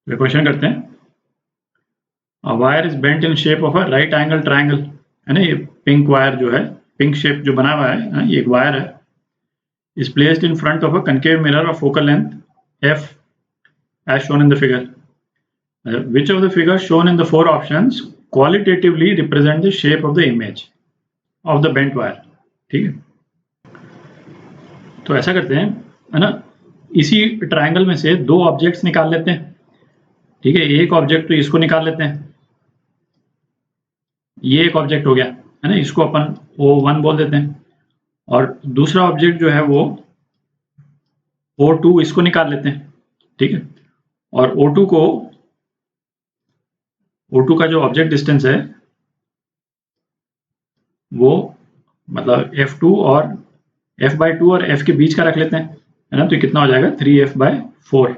तो क्वेश्चन करते हैं, a wire is bent in shape of a right angle triangle, है ना। ये पिंक वायर जो है, पिंक शेप जो बना हुआ है, ये एक वायर है, is placed in front of a concave mirror of focal length f as shown in the figure. Which of the figures shown in the four options qualitatively represent the shape of the image of the bent wire? ठीक है, तो ऐसा करते हैं, है ना, इसी triangle में से दो ऑब्जेक्ट्स निकाल लेते हैं। ठीक है, एक ऑब्जेक्ट तो इसको निकाल लेते हैं, ये एक ऑब्जेक्ट हो गया, है ना, इसको अपन O1 बोल देते हैं, और दूसरा ऑब्जेक्ट जो है वो O2, इसको निकाल लेते हैं। ठीक है, और O2 का जो ऑब्जेक्ट डिस्टेंस है वो मतलब F2 और F/2 और F के बीच का रख लेते हैं, है ना। तो ये कितना हो जाएगा, 3F/4।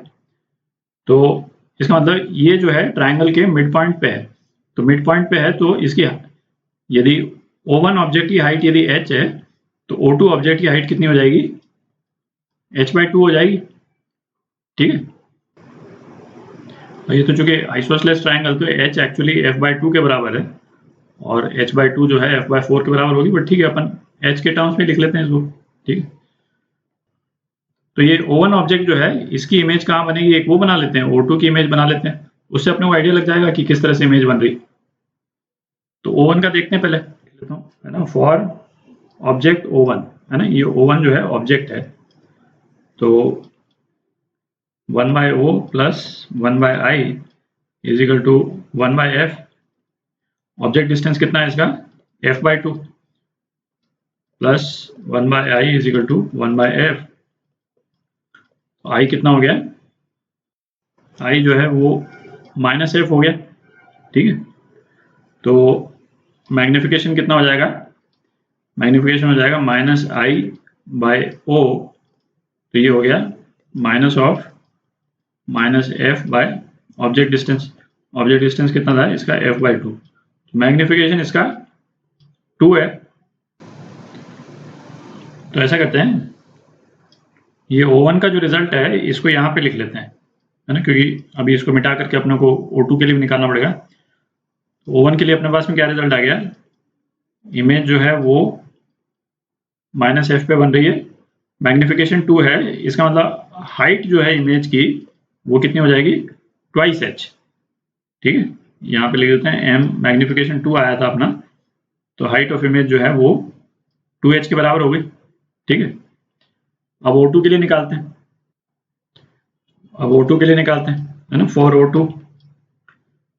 तो इसका मतलब ये जो है ट्रायंगल के मिड पॉइंट पे है, तो मिड पॉइंट पे है तो इसकी यदि O1 ऑब्जेक्ट की हाइट यदि h है तो O2 ऑब्जेक्ट की हाइट कितनी हो जाएगी, h/2 हो जाएगी। ठीक है, ये तो चूंकि आइसोसेलेस ट्रायंगल तो h एक्चुअली F/2 के बराबर है और h/2 जो है F/4 के बराबर होगी, बट ठीक है अपन h के टर्म्स में लिख लेते हैं इसको। ठीक है, तो ये O1 ऑब्जेक्ट जो है इसकी इमेज कहाँ बनेगी, एक वो बना लेते हैं, O2 की इमेज बना लेते हैं, उससे अपने को आइडिया लग जाएगा कि किस तरह से इमेज बन रही। तो O1 का देखते हैं पहले, है ना, फॉर ऑब्जेक्ट O1, है ना, ये O1 जो है ऑब्जेक्ट है, तो 1/O plus 1/I is equal to 1/F। Object distance कितना है इसका, F/2 plus 1/I is equal to 1/F। I कितना हो गया, I जो है वो -F हो गया। ठीक है, तो मैग्निफिकेशन कितना हो जाएगा, मैग्निफिकेशन हो जाएगा -I/O, तो ये हो गया -F by object distance. Object distance कितना था इसका, F/2, मैग्निफिकेशन इसका 2 है। तो ऐसा करते हैं, ये O1 का जो रिजल्ट है इसको यहाँ पे लिख लेते हैं, है ना, क्योंकि अभी इसको मिटा करके अपने को O2 के लिए भी निकालना पड़ेगा। तो O1 के लिए अपने पास में क्या रिजल्ट आ गया, इमेज जो है वो -F पे बन रही है, मैग्निफिकेशन 2 है, इसका मतलब हाइट जो है इमेज की वो कितनी हो जाएगी, 2h। ठीक है, यहाँ पे लिख देते हैं m, मैग्निफिकेशन 2 आया था अपना, तो हाइट ऑफ इमेज जो है वो 2h के बराबर हो गई। ठीक है, अब O2 के लिए निकालते हैं, है ना, फॉर O2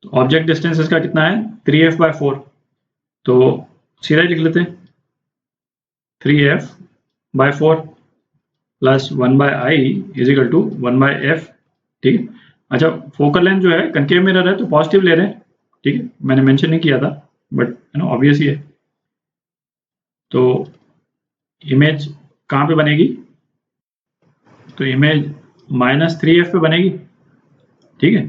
तो ऑब्जेक्ट डिस्टेंस इसका कितना है, 3F/4, तो सीधा लिख लेते हैं 3F/4 plus 1/I is equal to 1/F। ठीक है, अच्छा फोकल लेंथ जो है कनकेव मिरर है तो पॉजिटिव ले रहे हैं। ठीक है, मैंने मेंशन नहीं किया था बट है ना ऑब्वियस ही है। तो इमेज कहाँ पे बनेगी, तो इमेज -3F पे बनेगी। ठीक है,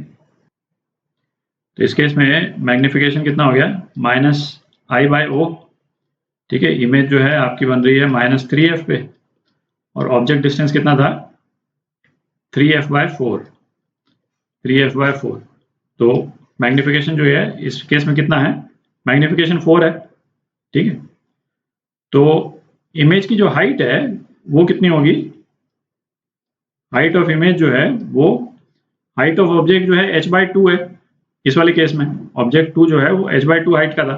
तो इस केस में मैग्निफिकेशन कितना हो गया, -I/O। ठीक है, इमेज जो है आपकी बन रही है -3F पे और ऑब्जेक्ट डिस्टेंस कितना था, 3F/4। तो मैग्निफिकेशन जो है इस केस में कितना है, मैग्निफिकेशन 4 है। ठीक है, तो इमेज की जो हाइट है वो कितनी होगी, हाइट ऑफ इमेज जो है वो, हाइट ऑफ ऑब्जेक्ट जो है h/2 है। इस वाले केस में ऑब्जेक्ट 2 जो है वो h/2 हाइट का था,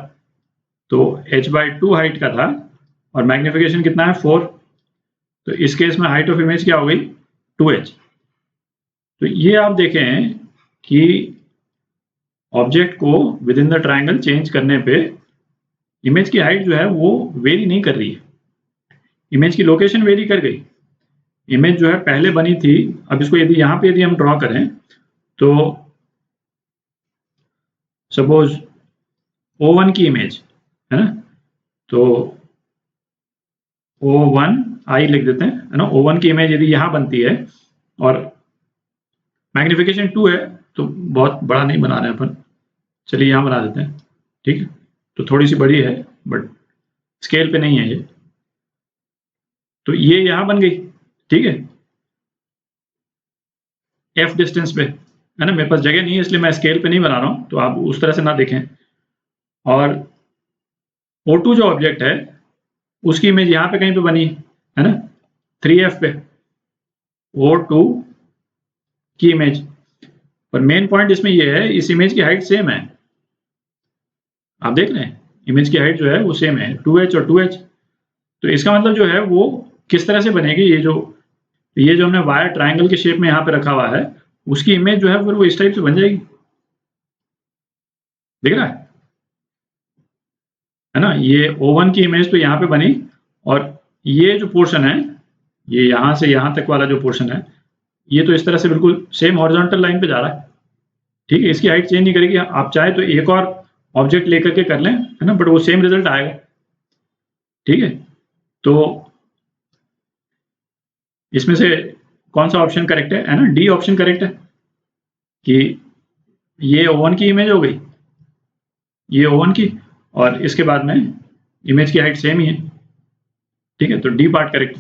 तो h/2 हाइट का था और मैग्निफिकेशन कितना है 4, तो इस केस में हाइट ऑफ इमेज क्या हो गई, 2h। तो ये आप देखें कि ऑब्जेक्ट को with in the triangle change करने पे इमेज की हाइट जो है वो वेरी नहीं कर रही है, इमेज की लोकेशन वेरी कर गई। इमेज जो है पहले बनी थी, अब इसको यदि यहाँ पे यदि हम ड्रॉ करें तो सपोज O1 की इमेज है ना, तो O1I लिख देते हैं, है ना। O1 की इमेज यदि यहाँ बनती है और मैग्निफिकेशन 2 है तो बहुत बड़ा नहीं बना रहे हैं अपन, चलिए यहाँ बना देते हैं। ठीक है, तो थोड़ी सी बड़ी है बट स्केल पे नहीं है ये, तो ये यहाँ बन गई। ठीक है, F डिस्टेंस पे, है ना, मेरे पास जगह नहीं है इसलिए मैं स्केल पे नहीं बना रहा हूँ, तो आप उस तरह से ना देखें। और O2 जो ऑब्जेक्ट है उसकी इमेज यहाँ पे कहीं पे बनी है ना, 3F पे O2 की इमेज। पर मेन पॉइंट इसमें ये है, इस इमेज की हाइट सेम है, आप देख रहे हैं इमेज की हाइट जो है वो सेम है, 2H और 2H। तो इसका मतलब जो है वो किस तरह से बनेगी, ये जो हमने वायर ट्रायंगल के शेप में यहाँ पे रखा हुआ है उसकी इमेज जो है फिर वो इस टाइप से बन जाएगी, दिख रहा है ना। ये O1 की इमेज तो यहाँ पे बनी, और ये जो पोर्शन है, ये यहाँ से यहाँ तक वाला जो पोर्शन है, ये तो इस तरह से बिल्कुल सेम हॉरिजॉन्टल लाइन पे जा रहा है, ठीक है। इसकी हाइट चेंज नहीं करेगी, आप चाहे तो एक और ऑब्जेक्ट लेकर के कर लें, है ना, बट वो सेम रिजल्ट आएगा, ठीक है। तो इसमें से कौन सा ऑप्शन करेक्ट है ना, डी ऑप्शन करेक्ट है कि ये O1 की इमेज हो गई, ये O1 की, और इसके बाद में इमेज की हाइट सेम ही है, ठीक है। तो डी पार्ट करेक्ट।